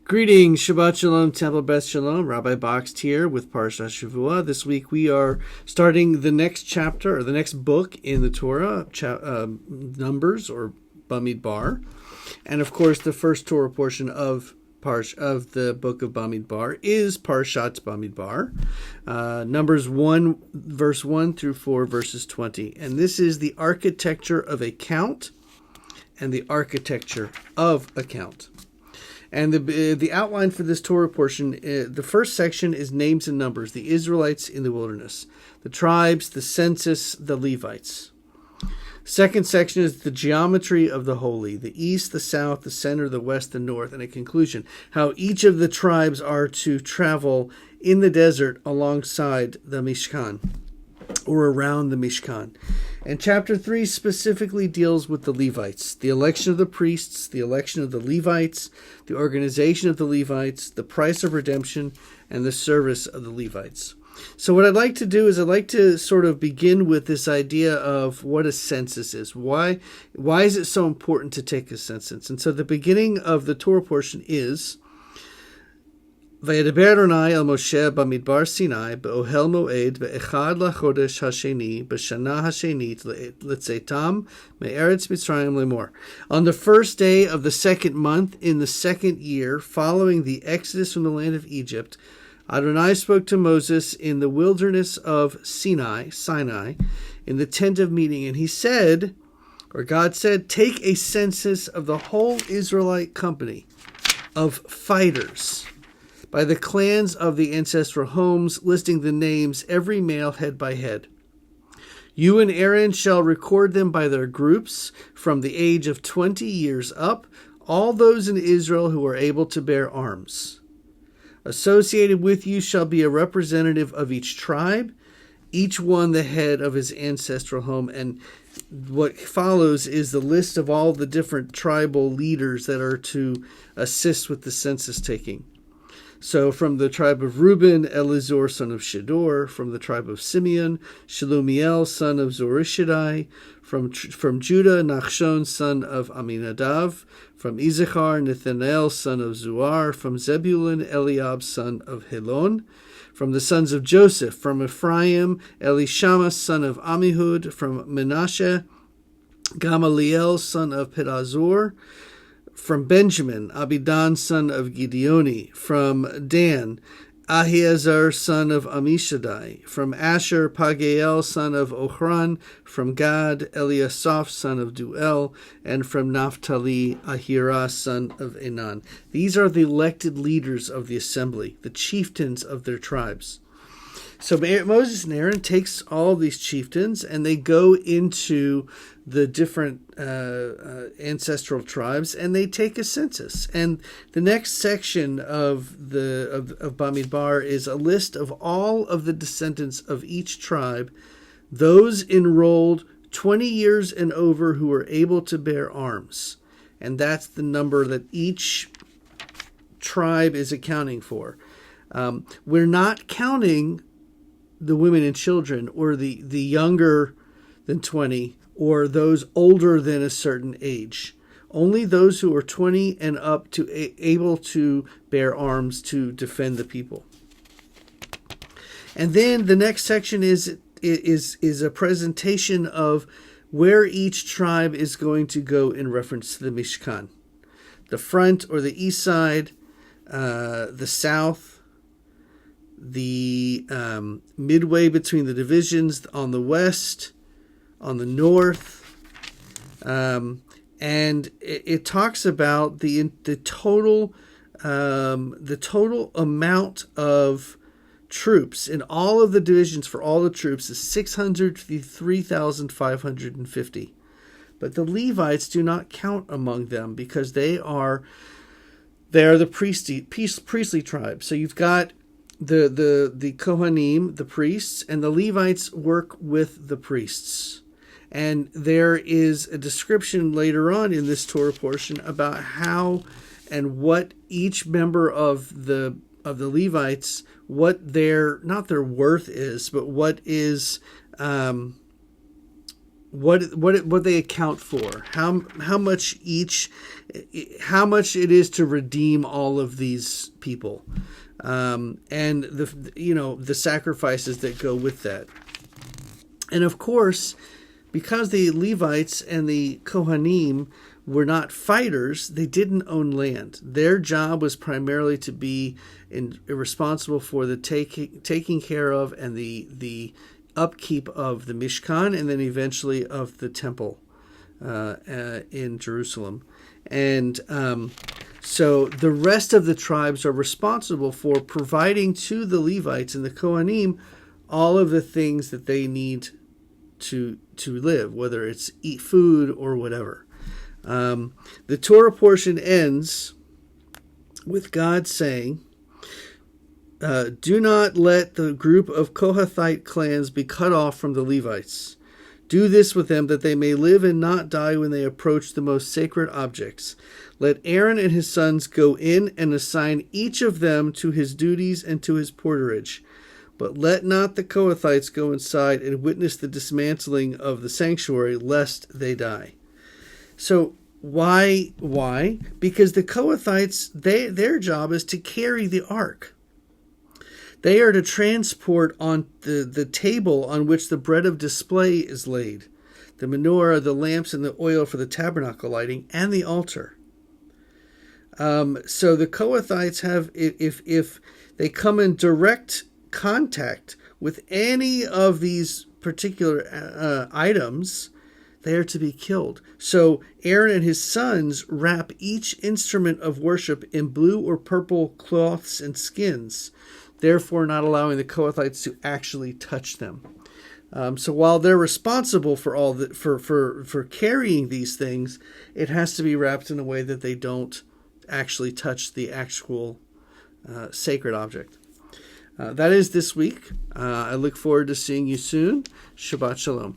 Greetings, Shabbat Shalom, Temple Beth Shalom, Rabbi Boxed here with Parashat Shavua. This week we are starting the next chapter, or the next book in the Torah, Numbers, or BaMidbar. And of course, the first Torah portion of the book of BaMidbar is Parashat BaMidbar. Numbers 1, verse 1 through 4, verses 20. And this is the architecture of a count and the architecture of a count. And the outline for this Torah portion, the first section is names and numbers, the Israelites in the wilderness, the tribes, the census, the Levites. Second section is the geometry of the holy, the east, the south, the center, the west, the north, and a conclusion, how each of the tribes are to travel in the desert alongside the Mishkan, or around the Mishkan. And chapter 3 specifically deals with the Levites, the election of the priests, the election of the Levites, the organization of the Levites, the price of redemption, and the service of the Levites. So what I'd like to do is I'd like to sort of begin with this idea of what a census is. Why is it so important to take a census? And so the beginning of the Torah portion is Vayedaber Adonai el Moshe b'midbar Sinai be'ohel moed be'echad lachodesh hasheni b'shana hashenit letzetam me'eretz Mitzrayim lemor. On the first day of the second month in the second year following the exodus from the land of Egypt, Adonai spoke to Moses in the wilderness of Sinai, in the tent of meeting, and he said, or God said, take a census of the whole Israelite company of fighters, by the clans of the ancestral homes, listing the names, every male head by head. You and Aaron shall record them by their groups, from the age of 20 years up, all those in Israel who are able to bear arms. Associated with you shall be a representative of each tribe, each one the head of his ancestral home. And what follows is the list of all the different tribal leaders that are to assist with the census taking. So from the tribe of Reuben, Elizur, son of Shedor. From the tribe of Simeon, Shelumiel, son of Zorishadai. From Judah, Nachshon, son of Aminadav. From Issachar, Nathanael, son of Zuar. From Zebulun, Eliab, son of Helon. From the sons of Joseph, from Ephraim, Elishama, son of Amihud. From Manasseh, Gamaliel, son of Pedazur. From Benjamin, Abidan, son of Gideoni. From Dan, Ahiezer, son of Amishadai. From Asher, Pagiel, son of Ochran. From Gad, Eliasaph, son of Duel. And from Naphtali, Ahira, son of Enan. These are the elected leaders of the assembly, the chieftains of their tribes. So Moses and Aaron takes all of these chieftains and they go into the different ancestral tribes and they take a census. And the next section of BaMidbar is a list of all of the descendants of each tribe, those enrolled 20 years and over who are able to bear arms. And that's the number that each tribe is accounting for. We're not counting the women and children, or the younger than 20, or those older than a certain age. Only those who are 20 and up to able to bear arms to defend the people. And then the next section is a presentation of where each tribe is going to go in reference to the Mishkan. The front or the east side, the south, the midway between the divisions on the west, on the north, and it talks about the total amount of troops in all of the divisions for all the troops is 603,550. But the Levites do not count among them because they are the priestly tribe. So you've got the Kohanim, the priests, and the Levites work with the priests. And there is a description later on in this Torah portion about how and what each member of the Levites, what their, not their worth is, but what is what they account for, how much it is to redeem all of these people, and the sacrifices that go with that. And of course, because the Levites and the Kohanim were not fighters, they didn't own land. Their job was primarily to be responsible for the taking care of and the upkeep of the Mishkan, and then eventually of the temple in Jerusalem. And so the rest of the tribes are responsible for providing to the Levites and the Kohanim all of the things that they need to live, whether it's eat food or whatever. The Torah portion ends with God saying, do not let the group of Kohathite clans be cut off from the Levites. Do this with them that they may live and not die when they approach the most sacred objects. Let Aaron and his sons go in and assign each of them to his duties and to his porterage. But let not the Kohathites go inside and witness the dismantling of the sanctuary, lest they die. So why? Because the Kohathites, their job is to carry the ark. They are to transport on the table on which the bread of display is laid, the menorah, the lamps, and the oil for the tabernacle lighting, and the altar. So the Kohathites have, if they come in direct contact with any of these particular items, they are to be killed. So Aaron and his sons wrap each instrument of worship in blue or purple cloths and skins, therefore not allowing the Kohathites to actually touch them. So while they're responsible for all for carrying these things, it has to be wrapped in a way that they don't actually touch the actual sacred object. That is this week. I look forward to seeing you soon. Shabbat Shalom.